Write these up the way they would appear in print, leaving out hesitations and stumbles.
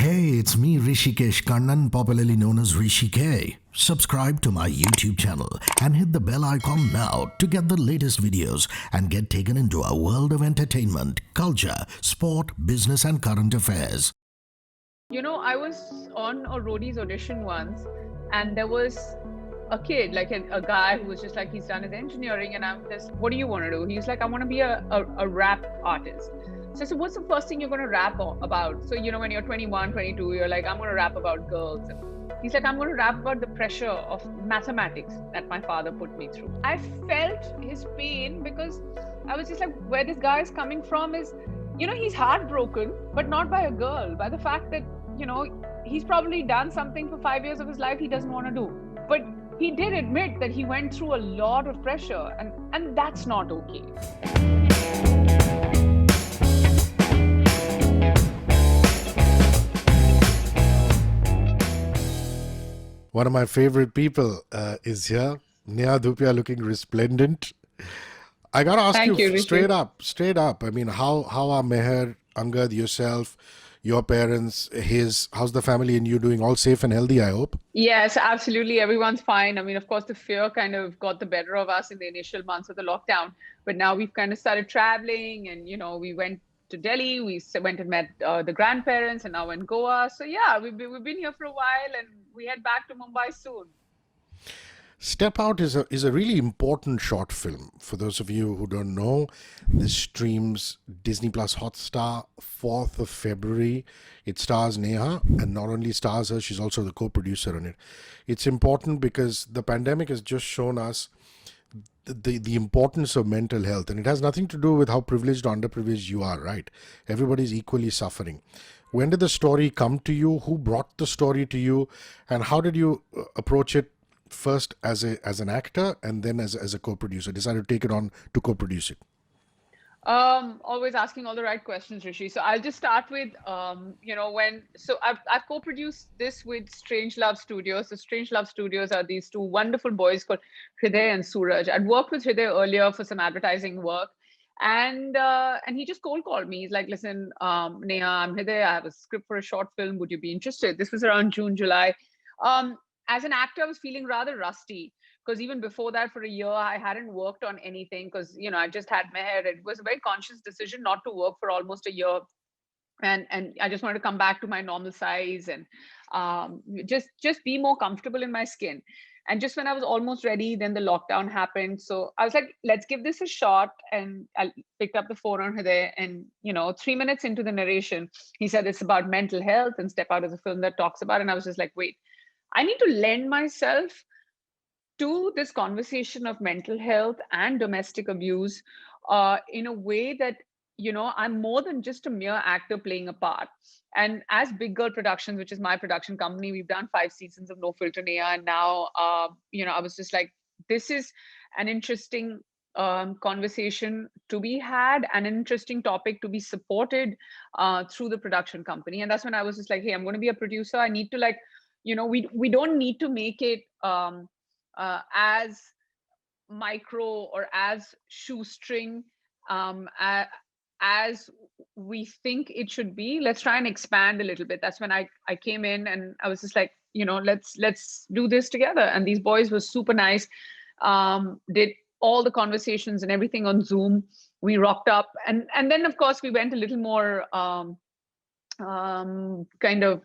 Hey, it's me, Hrishikesh Kannan, popularly known as Hrishi K. Subscribe to my YouTube channel and hit the bell icon now to get the latest videos and get taken into a world of entertainment, culture, sport, business, and current affairs. You know, I was on a Roadies audition once, and there was a kid, like a guy who was just like, he's done his engineering, and I'm just, what do you want to do? He's like, I want to be a rap artist. So I said, what's the first thing you're going to rap about? So, you know, when you're 21, 22, you're like, I'm going to rap about girls. He's like, I'm going to rap about the pressure of mathematics that my father put me through. I felt his pain because I was just like, where this guy is coming from is, you know, he's heartbroken, but not by a girl, by the fact that, you know, he's probably done something for 5 years of his life he doesn't want to do. But he did admit that he went through a lot of pressure, and that's not okay. One of my favorite people is here, Neha Dhupia, looking resplendent. I gotta ask Thank you, Hrishi. straight up. I mean, how are Meher, Angad, yourself, your parents, how's the family and you doing? All safe and healthy, I hope. Yes, absolutely. Everyone's fine. I mean, of course, the fear kind of got the better of us in the initial months of the lockdown, but now we've kind of started traveling, and you know, we went to Delhi, we went and met the grandparents, and now in Goa. So yeah, we've been here for a while, and we head back to Mumbai soon. Step Out is a really important short film. For those of you who don't know, this streams Disney Plus Hotstar 4th of February. It stars Neha, and not only stars her, she's also the co-producer on it. It's important because the pandemic has just shown us the importance of mental health, and it has nothing to do with how privileged or underprivileged you are, right? Everybody's equally suffering. When did the story come to you? Who brought the story to you? And how did you approach it? First as an actor, and then as a co-producer, decided to take it on to co-produce it? Always asking all the right questions, Rishi. So I'll just start with, you know, I've co-produced this with Strange Love Studios. The Strange Love Studios are these two wonderful boys called Hriday and Suraj. I'd worked with Hriday earlier for some advertising work, and he just cold called me. He's like, listen, Neha, I'm Hriday. I have a script for a short film. Would you be interested? This was around June, July. As an actor, I was feeling rather rusty because even before that, for a year, I hadn't worked on anything because, you know, I just had Meher. It was a very conscious decision not to work for almost a year. And I just wanted to come back to my normal size and just be more comfortable in my skin. And just when I was almost ready, then the lockdown happened. So I was like, let's give this a shot. And I picked up the phone on Hriday, and, you know, 3 minutes into the narration, he said it's about mental health, and Step Out is a film that talks about it. And I was just like, wait, I need to lend myself to this conversation of mental health and domestic abuse in a way that, you know, I'm more than just a mere actor playing a part. And as Big Girl Productions, which is my production company, we've done 5 seasons of No Filter Neha, and now, you know, I was just like, this is an interesting conversation to be had, and an interesting topic to be supported through the production company. And that's when I was just like, hey, I'm going to be a producer. I need to, like, you know, we don't need to make it as micro or as shoestring as we think it should be. Let's try and expand a little bit. That's when I came in, and I was just like, you know, let's do this together. And these boys were super nice. Did all the conversations and everything on Zoom. We rocked up, and then of course we went a little more kind of.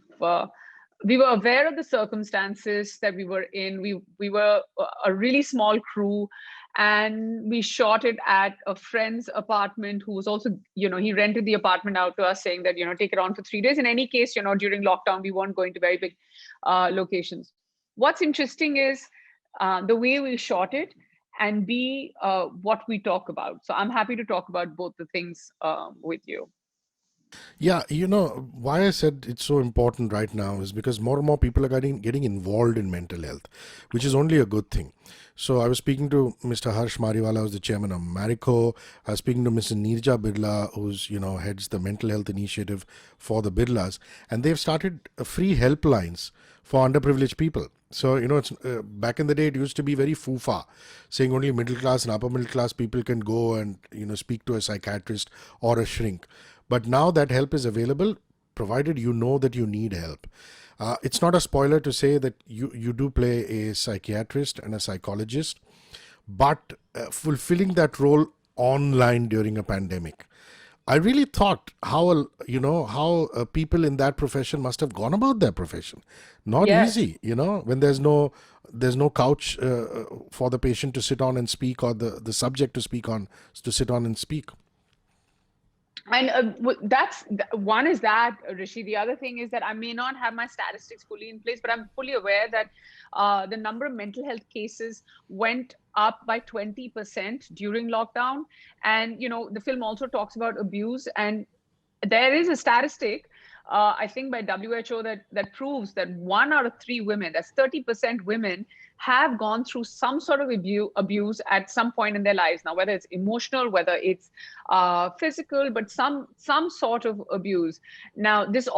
We were aware of the circumstances that we were in. We were a really small crew, and we shot it at a friend's apartment who was also, you know, he rented the apartment out to us, saying that, you know, take it on for 3 days. In any case, you know, during lockdown, we weren't going to very big locations. What's interesting is the way we shot it, and what we talk about. So I'm happy to talk about both the things with you. Yeah, you know, why I said it's so important right now is because more and more people are getting involved in mental health, which is only a good thing. So I was speaking to Mr. Harsh Mariwala, who's the chairman of Marico. I was speaking to Mrs. Neerja Birla, who's, you know, heads the mental health initiative for the Birlas. And they've started free helplines for underprivileged people. So, you know, it's back in the day, it used to be very foo-fa, saying only middle class and upper middle class people can go and, you know, speak to a psychiatrist or a shrink. But now that help is available provided you know that you need help. It's not a spoiler to say that you do play a psychiatrist and a psychologist, but fulfilling that role online during a pandemic. I really thought how people in that profession must have gone about their profession. Not Yes. easy, when there's no couch for the patient to sit on and speak, or the subject to sit on and speak. And one is that, Rishi. The other thing is that I may not have my statistics fully in place, but I'm fully aware that the number of mental health cases went up by 20% during lockdown. And, the film also talks about abuse. And there is a statistic, I think by WHO, that proves that 1 out of 3 women, that's 30% women, have gone through some sort of abuse at some point in their lives. Now, whether it's emotional, whether it's physical, but some sort of abuse. Now, this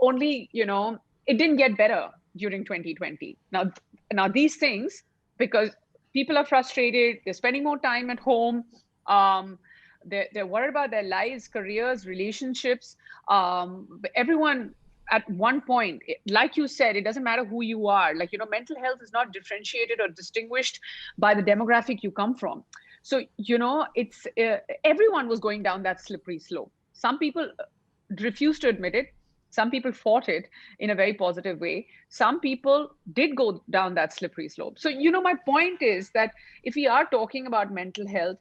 only, it didn't get better during 2020. Now these things, because people are frustrated, they're spending more time at home. They're worried about their lives, careers, relationships. Everyone at one point, like you said, it doesn't matter who you are. Like, mental health is not differentiated or distinguished by the demographic you come from. So, it's everyone was going down that slippery slope. Some people refused to admit it. Some people fought it in a very positive way. Some people did go down that slippery slope. So, my point is that if we are talking about mental health,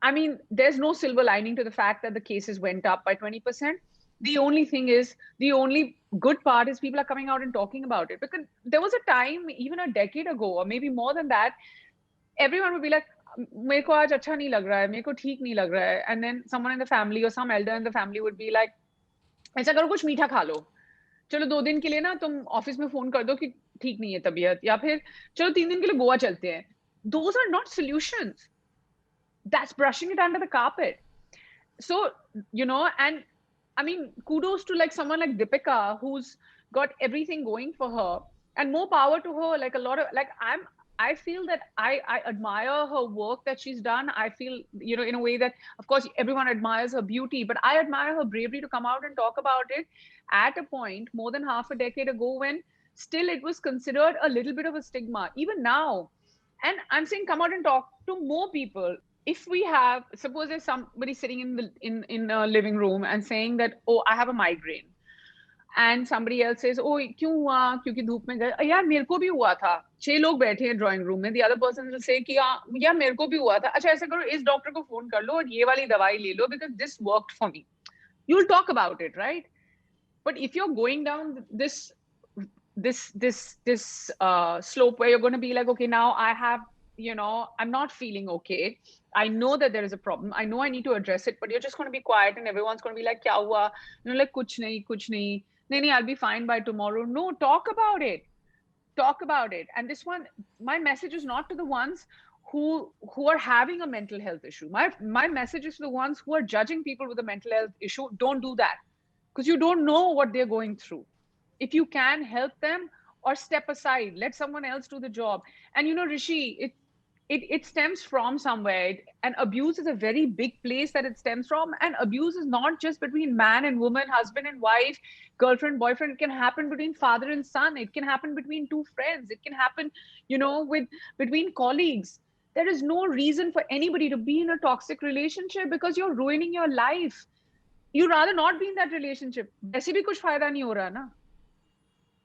I mean, there's no silver lining to the fact that the cases went up by 20%. The only good part is people are coming out and talking about it. Because there was a time, even a decade ago, or maybe more than that, everyone would be like, मेरे को आज अच्छा नहीं लग रहा है, मेरे को ठीक नहीं लग रहा है. And then someone in the family or some elder in the family would be like, ऐसा करो, कुछ मीठा खा लो. चलो 2 दिन के लिए ना तुम ऑफिस में फोन कर दो कि ठीक नहीं है तबीयत, या फिर चलो 3 दिन के लिए गोवा चलते हैं. Those are not solutions. That's brushing it under the carpet. So, and I mean, kudos to like someone like Deepika, who's got everything going for her, and more power to her. Like I feel that I admire her work that she's done. I feel, in a way that, of course, everyone admires her beauty, but I admire her bravery to come out and talk about it at a point more than half a decade ago when still it was considered a little bit of a stigma, even now. And I'm saying, come out and talk to more people. If we have, suppose there's somebody sitting in a living room and saying that, oh, I have a migraine, and somebody else says, oh, क्यों हुआ, क्योंकि धूप में गए, यार मेरे को भी हुआ था, 6 लोग बैठे हैं ड्राइंग रूम में, the other person will say कि यार मेरे को भी हुआ था, अच्छा ऐसा करो, इस डॉक्टर को फोन कर लो और ये वाली दवाई ले लो because this worked for me. You'll talk about it, right? But if you're going down this slope where you're going to be like, okay, now I have, I'm not feeling okay. I know that there is a problem. I know I need to address it, but you're just going to be quiet and everyone's going to be like, kya hua? Like, kuch nahi. Nahi, I'll be fine by tomorrow. No, talk about it. Talk about it. And this one, my message is not to the ones who are having a mental health issue. My message is to the ones who are judging people with a mental health issue. Don't do that, because you don't know what they're going through. If you can help them, or step aside, let someone else do the job. And Hrishi, it stems from somewhere, and abuse is a very big place that it stems from. And abuse is not just between man and woman, husband and wife, girlfriend, boyfriend. It can happen between father and son. It can happen between 2 friends. It can happen, between colleagues. There is no reason for anybody to be in a toxic relationship because you're ruining your life. You'd rather not be in that relationship. वैसे भी कुछ फायदा नहीं हो रहा ना.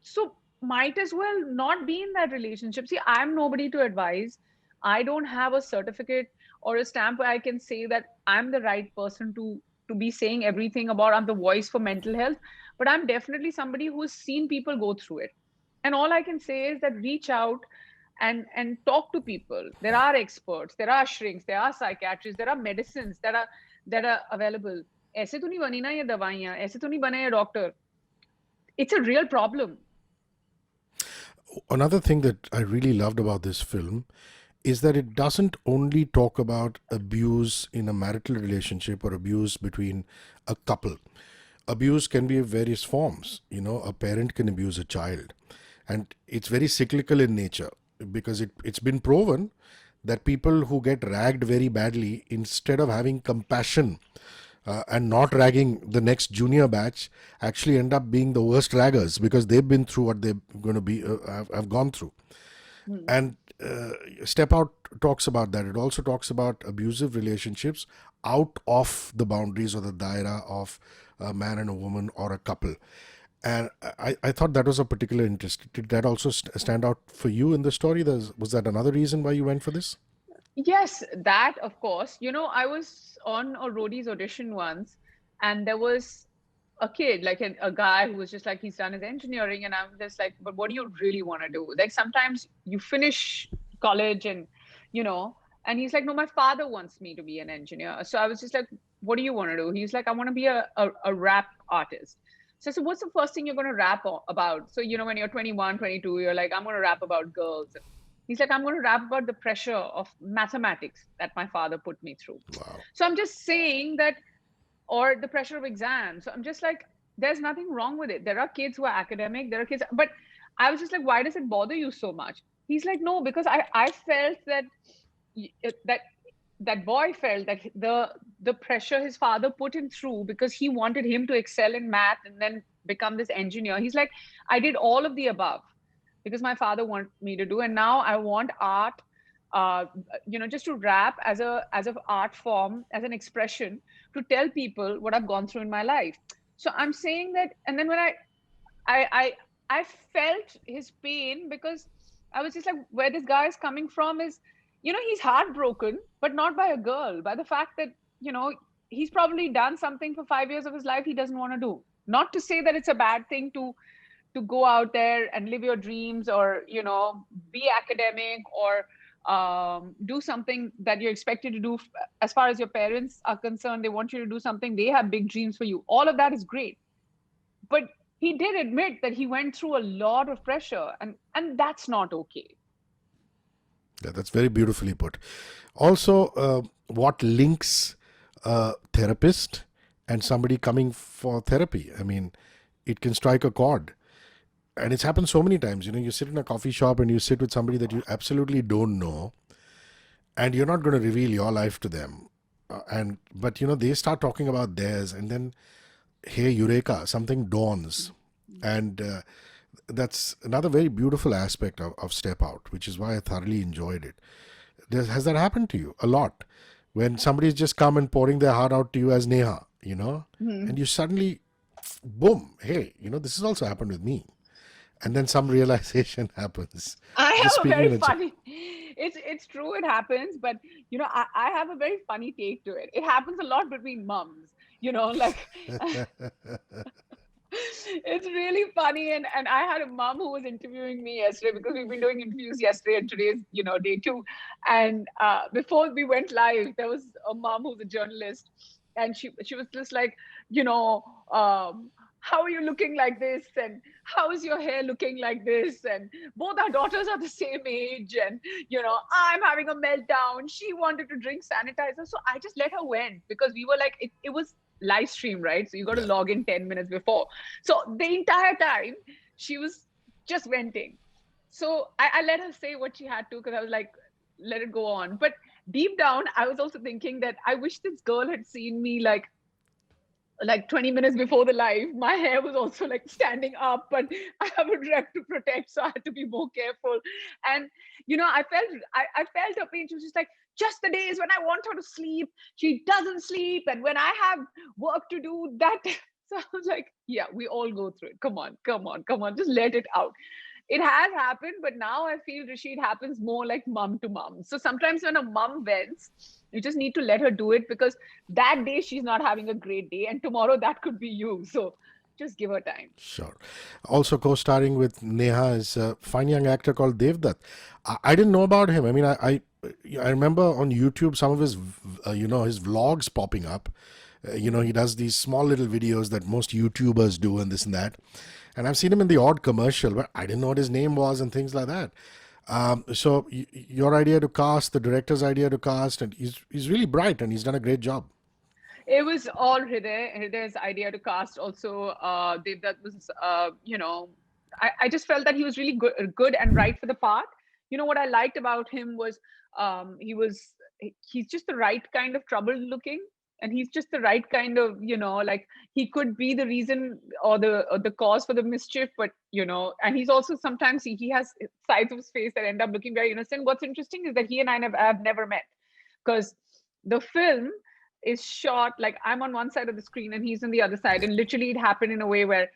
So might as well not be in that relationship. See, I'm nobody to advise. I don't have a certificate or a stamp where I can say that I'm the right person to be saying everything about, I'm the voice for mental health, but I'm definitely somebody who's seen people go through it. And all I can say is that reach out and talk to people. There are experts, there are shrinks, there are psychiatrists, there are medicines that are available. ऐसे तो नहीं बनी ना ये दवाइयाँ, ऐसे तो नहीं बने ये doctor. It's a real problem. Another thing that I really loved about this film is that it doesn't only talk about abuse in a marital relationship or abuse between a couple. Abuse can be of various forms. A parent can abuse a child. And it's very cyclical in nature, because it's been proven that people who get ragged very badly, instead of having compassion and not ragging the next junior batch actually end up being the worst raggers because they've been through what they're going to be have gone through. And Step Out talks about that. It also talks about abusive relationships out of the boundaries or the daira of a man and a woman or a couple. And I thought that was a particular interest. Did that also stand out for you in the story? Was that another reason why you went for this? Yes, that of course. I was on a Roadies audition once, and there was a kid, like a guy who was just like, he's done his engineering, and I'm just like, but what do you really want to do? Like sometimes you finish college you know, and he's like, no, my father wants me to be an engineer. So I was just like, what do you want to do? He's like, I want to be a rap artist. So I said, what's the first thing you're going to rap about? So, when you're 21, 22, you're like, I'm going to rap about girls. He's like, I'm going to rap about the pressure of mathematics that my father put me through. Wow. So I'm just saying that, or the pressure of exams. So I'm just like, there's nothing wrong with it. There are kids who are academic, there are kids, but I was just like, why does it bother you so much? He's like, no, because I felt that that boy felt that the pressure his father put him through because he wanted him to excel in math and then become this engineer. He's like, I did all of the above because my father wanted me to do, and now I want art, just to rap as a art form, as an expression to tell people what I've gone through in my life. So I'm saying that, and then when I I felt his pain because I was just like, where this guy is coming from is, he's heartbroken, but not by a girl, by the fact that, he's probably done something for 5 years of his life he doesn't want to do. Not to say that it's a bad thing to go out there and live your dreams, or be academic, or do something that you're expected to do. As far as your parents are concerned, they want you to do something, they have big dreams for you, all of that is great. But he did admit that he went through a lot of pressure, and that's not okay. Yeah, that's very beautifully put. Also, what links a therapist and somebody coming for therapy? I mean, it can strike a chord. And it's happened so many times. You sit in a coffee shop and you sit with somebody that you absolutely don't know, and you're not going to reveal your life to them. But they start talking about theirs, and then, hey, eureka, something dawns. And that's another very beautiful aspect of Step Out, which is why I thoroughly enjoyed it. Has that happened to you a lot? When somebody's just come and pouring their heart out to you as Neha, and you suddenly, boom, hey, this has also happened with me. And then some realization happens. I have a very funny, it's true, it happens, but I have a very funny take to it. It happens a lot between mums, like it's really funny. And I had a mom who was interviewing me yesterday, because we've been doing interviews yesterday and today's, day two. And before we went live, there was a mom who's a journalist, and she was just like, how are you looking like this? And how is your hair looking like this? And both our daughters are the same age. And, I'm having a meltdown. She wanted to drink sanitizer. So I just let her went, because we were like, it was live stream, right? So you got to log in 10 minutes before. So the entire time she was just venting. So I let her say what she had to, because I was like, let it go on. But deep down, I was also thinking that I wish this girl had seen me like 20 minutes before the live. My hair was also like standing up, but I have a rep to protect, so I had to be more careful. And I felt her pain. She was just like, just the days when I want her to sleep, she doesn't sleep, and when I have work to do, that. So I was like, yeah, we all go through it. Come on, just let it out. It has happened, but now I feel, Hrishi, it happens more like mom to mom. So sometimes when a mom vents, you just need to let her do it, because that day she's not having a great day, and tomorrow that could be you. So just give her time. Sure. Also co-starring with Neha is a fine young actor called Devdutt. I didn't know about him. I mean, I remember on YouTube some of his, his vlogs popping up. He does these small little videos that most YouTubers do and this and that. And I've seen him in the odd commercial, but I didn't know what his name was and things like that. So your idea to cast, the director's idea to cast, and he's really bright and he's done a great job. It was all Hriday's idea to cast. Also, Devdutt was, I just felt that he was really good and right for the part. What I liked about him was, he's just the right kind of troubled looking. and he's just the right kind of, like, he could be the reason or the cause for the mischief, but and he's also sometimes he has sides of his face that end up looking very innocent. What's interesting is that he and I have never met, because the film is shot like I'm on one side of the screen and he's on the other side, and literally it happened in a way where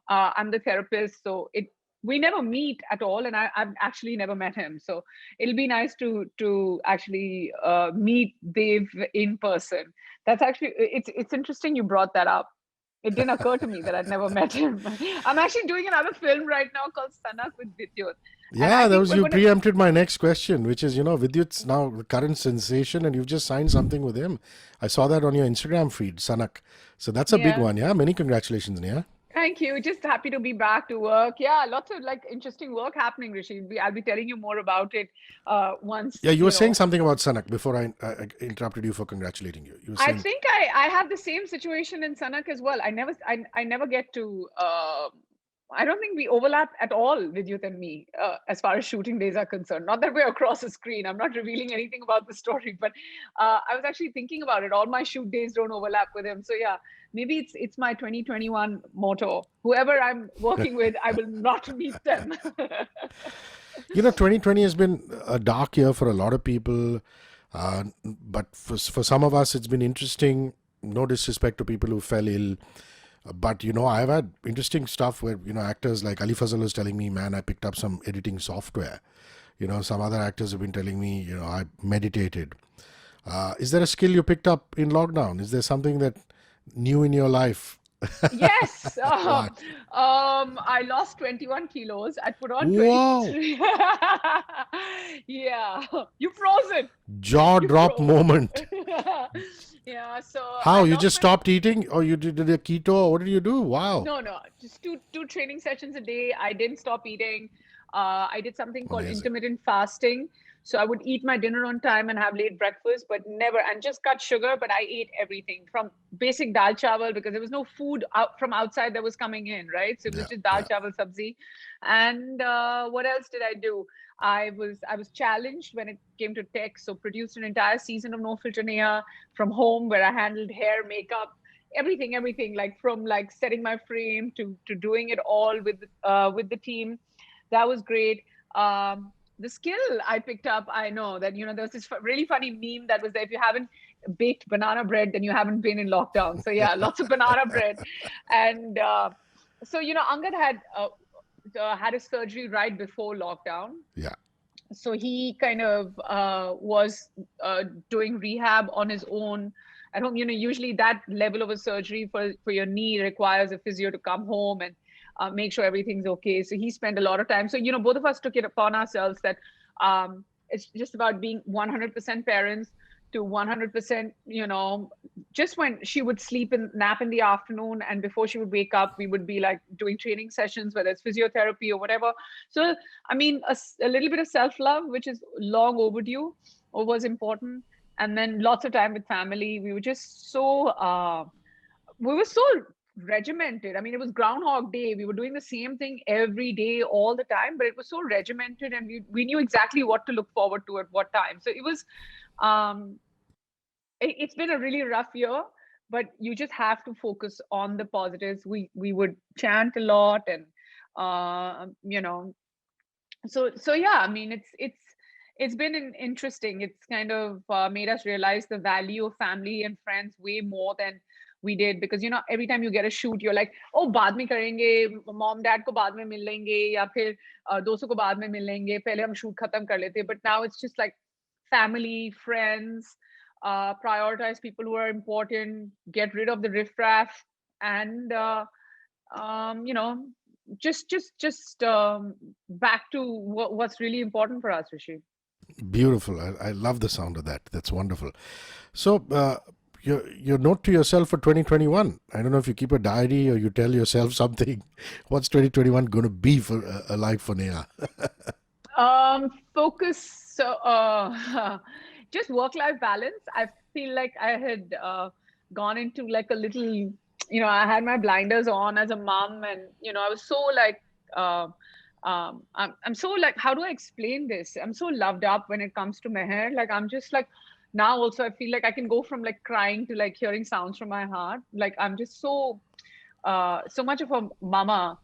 I'm the therapist, so it we never meet at all, and I've actually never met him. So it'll be nice to actually meet Dev in person. That's actually it's interesting you brought that up. It didn't occur to me that I'd never met him. I'm actually doing another film right now called Sanak with Vidyut, and I Yeah, that think was we're you gonna. preempted my next question, which is, Vidyut's now the current sensation, and you've just signed something with him. I saw that on your Instagram feed, Sanak. So that's a big Yeah. one, yeah. Many congratulations, Neha. Thank you. Just happy to be back to work. Yeah, lots of like interesting work happening, Rishi. I'll be telling you more about it once, Yeah, you were saying something about Sanak before I interrupted you for congratulating you. You were I saying, think I have the same situation in Sanak as well. I never get to I don't think we overlap at all with Youth and me as far as shooting days are concerned. Not that we're across the screen. I'm not revealing anything about the story, but I was actually thinking about it. All my shoot days don't overlap with him. So yeah, maybe it's my 2021 motto. Whoever I'm working with, I will not meet them. 2020 has been a dark year for a lot of people, but for some of us, it's been interesting. No disrespect to people who fell ill. But I've had interesting stuff where actors like Ali Fazal was telling me, man, I picked up some editing software. Some other actors have been telling me, I meditated. Is there a skill you picked up in lockdown? Is there something that new in your life? Yes. What? I lost 21 kilos. I put on Wow! 23. Yeah. You frozen. Jaw You drop froze. moment. Yeah. So How? I You lost just my. stopped eating, or you did a keto, or what did you do? Wow! No. Just two training sessions a day. I didn't stop eating. I did something called Amazing. intermittent fasting. So I would eat my dinner on time and have late breakfast, but never, and just cut sugar. But I ate everything from basic dal chawal, because there was no food out from outside that was coming in, right? So it was Yeah, just dal yeah. chawal sabzi. And what else did I do? I was challenged when it came to tech. So produced an entire season of No Filter Neha from home, where I handled hair, makeup, everything, like from like setting my frame to doing it all with the team. That was great. The skill I picked up, I know that there was this really funny meme that was there: if you haven't baked banana bread, then you haven't been in lockdown. So yeah, lots of banana bread. And so Angad had his surgery right before lockdown, Yeah. so he kind of was doing rehab on his own at home. Usually that level of a surgery for your knee requires a physio to come home and make sure everything's okay. So he spent a lot of time. So both of us took it upon ourselves that it's just about being 100% parents to 100%, just when she would sleep and nap in the afternoon and before she would wake up, we would be like doing training sessions, whether it's physiotherapy or whatever. So I mean, a little bit of self-love, which is long overdue or was important. And then lots of time with family. We were so regimented. I mean, it was Groundhog Day. We were doing the same thing every day, all the time, but it was so regimented, and we knew exactly what to look forward to at what time. So it was, um, it's been a really rough year, but you just have to focus on the positives. We would chant a lot, and uh, you know, so yeah. I mean, it's been interesting. It's kind of made us realize the value of family and friends way more than we did, because every time you get a shoot, you're like, oh, बाद में करेंगे, mom dad को बाद में मिल लेंगे, या फिर दोस्तों को बाद में मिल लेंगे, पहले हम shoot खत्म कर लेते. But now it's just like family, friends, prioritize people who are important, get rid of the riffraff, and you know, just back to what's really important for us, Rishi. Beautiful. I love the sound of that. That's wonderful. So, your note to yourself for 2021. I don't know if you keep a diary or you tell yourself something. What's 2021 going to be for like for Neha? Focus. So, just work-life balance. I feel like I had gone into like a little, I had my blinders on as a mom, and I was so like, I'm so like, how do I explain this? I'm so loved up when it comes to Meher. Like, I'm just like now also I feel like I can go from like crying to like hearing sounds from my heart. Like I'm just so much of a mama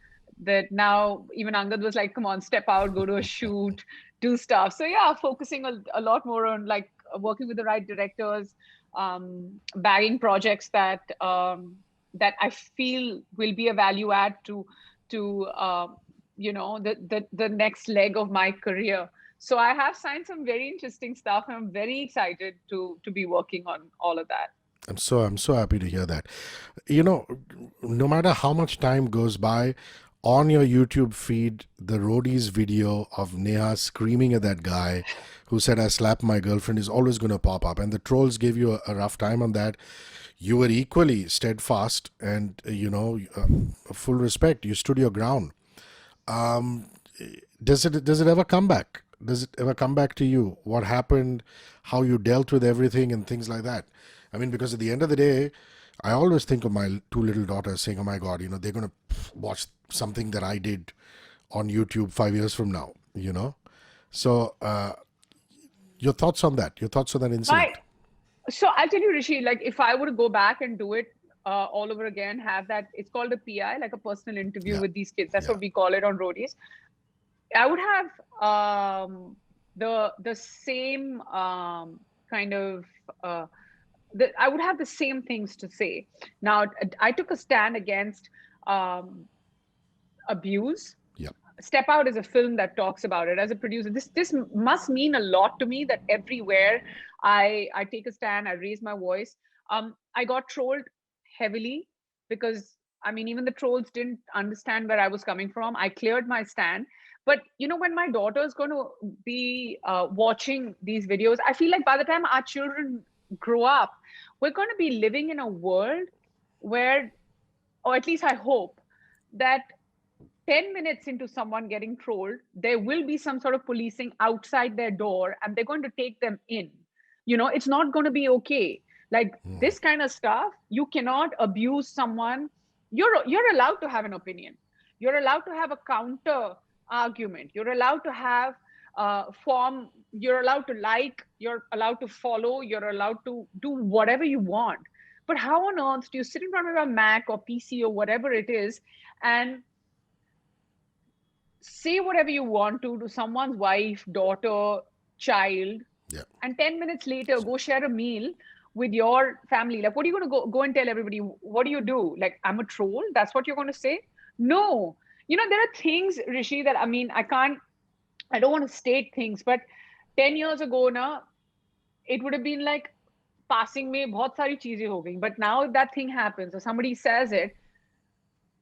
that now even Angad was like, come on, step out, go to a shoot, do stuff. So yeah, focusing a lot more on like working with the right directors, bagging projects that I feel will be a value add to the next leg of my career. So I have signed some very interesting stuff, and I'm very excited to be working on all of that. I'm so happy to hear that. No matter how much time goes by, on your YouTube feed, the Roadies video of Neha screaming at that guy who said, "I slapped my girlfriend," is always going to pop up. And the trolls gave you a rough time on that. You were equally steadfast and, full respect. You stood your ground. Um, does it ever come back? Does it ever come back to you? What happened? How you dealt with everything and things like that? I mean, because at the end of the day, I always think of my two little daughters saying, "Oh my God, they're gonna watch something that I did on YouTube 5 years from now." So your thoughts on that? Your thoughts on that incident? My So I'll tell you, Rishi, like if I were to go back and do it all over again, have that, it's called a PI, like a personal interview Yeah, with these kids. That's yeah, what we call it on Roadies. I would have the same kind of I would have the same things to say. Now, I took a stand against um, abuse. yeah. Step Out is a film that talks about it. As a producer, this must mean a lot to me, that everywhere I take a stand, I raise my voice. I got trolled heavily because I mean even the trolls didn't understand where I was coming from. I cleared my stand. But when my daughter is going to be watching these videos, I feel like by the time our children grow up, we're going to be living in a world where, or at least I hope, that 10 minutes into someone getting trolled, there will be some sort of policing outside their door and they're going to take them in. It's not going to be okay. Like this kind of stuff, you cannot abuse someone. You're allowed to have an opinion. You're allowed to have a counter argument. You're allowed to have form. You're allowed to like. You're allowed to follow. You're allowed to do whatever you want. But how on earth do you sit in front of a Mac or PC or whatever it is and say whatever you want to someone's wife, daughter, child, Yeah. and 10 minutes later go share a meal with your family? Like, what are you going to go and tell everybody? What do you do? Like, I'm a troll? That's what you're going to say? No. There are things, Rishi, that I mean, I don't want to state things, but 10 years ago, it would have been like passing में बहुत सारी चीजें हो गई. But now if that thing happens or somebody says it,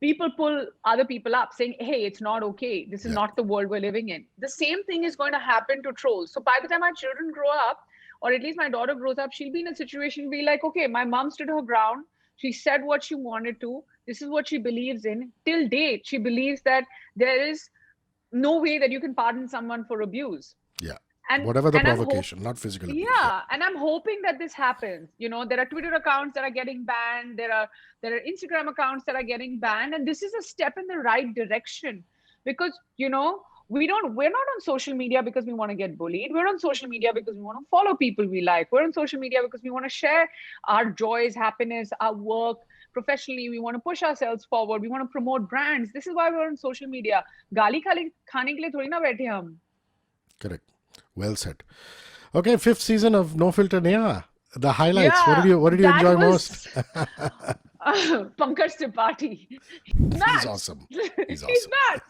people pull other people up saying, hey, it's not okay. This is Yeah. not the world we're living in. The same thing is going to happen to trolls. So by the time our children grow up, or at least my daughter grows up, she'll be in a situation be like, okay, my mom stood her ground. She said what she wanted to. This is what she believes in. Till date, she believes that there is no way that you can pardon someone for abuse. Yeah. And Whatever the and provocation, not physical abuse. yeah, and I'm hoping that this happens. There are Twitter accounts that are getting banned. There are Instagram accounts that are getting banned, and this is a step in the right direction because we're not on social media because we want to get bullied. We're on social media because we want to follow people we like. We're on social media because we want to share our joys, happiness, our work. Professionally, we want to push ourselves forward. We want to promote brands. This is why we're on social media. गाली खाने के लिए थोड़ी ना बैठे हम. Correct. Well said. Okay, fifth season of No Filter Neha. The highlights. Yeah, What did you that enjoy was most? Pankaj Tripathi. He's awesome. He's He's awesome. nuts.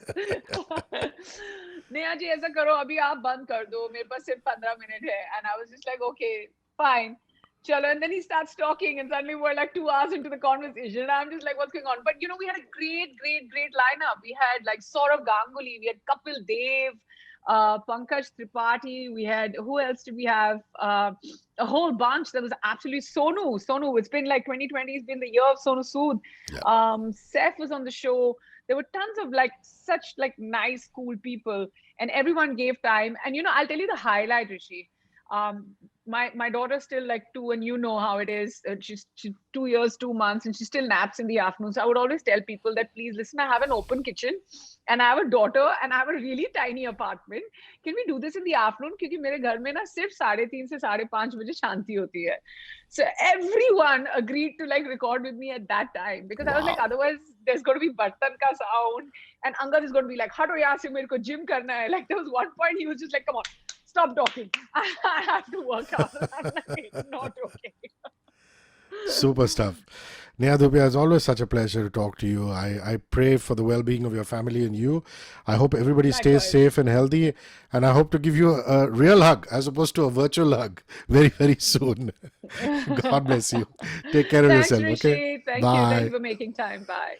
Neha ji ऐसा करो अभी आप बंद कर दो मेरे पास सिर्फ 15 मिनट है and I was just like okay fine chalo and then he starts talking and suddenly we're like 2 hours into the conversation and I'm just like what's going on, but we had a great lineup. We had like Saurav Ganguly, we had Kapil Dev, Pankaj Tripathi, we had, who else did we have? A whole bunch. There was absolutely Sonu. It's been like 2020 has been the year of Sonu Sood. Yeah. Seth was on the show. There were tons of like such like nice, cool people, and everyone gave time. And I'll tell you the highlight, Rishi. my daughter's still like 2, and you know how it is. She's 2 years 2 months, and she still naps in the afternoon. So I would always tell people that, please listen, I have an open kitchen, and I have a daughter, and I have a really tiny apartment. Can we do this in the afternoon? Because मेरे घर में ना सिर्फ 3:30 से 5:30 बजे शांति होती है. So everyone agreed to like record with me at that time, because I was like, Wow. otherwise there's going to be bartan ka sound, and Angad is going to be like, hato yaar se mere ko gym karna hai. Like there was one point he was just like, come on, stop talking. I have to work out. I'm like, not okay. Super stuff. Neha Dhupia, it's always such a pleasure to talk to you. I pray for the well-being of your family and you. I hope everybody stays Likewise. safe and healthy. And I hope to give you a real hug as opposed to a virtual hug very, very soon. God bless you. Take care of Thanks, yourself. Hrishi. Okay? Thank you. Bye. Thank you for making time. Bye.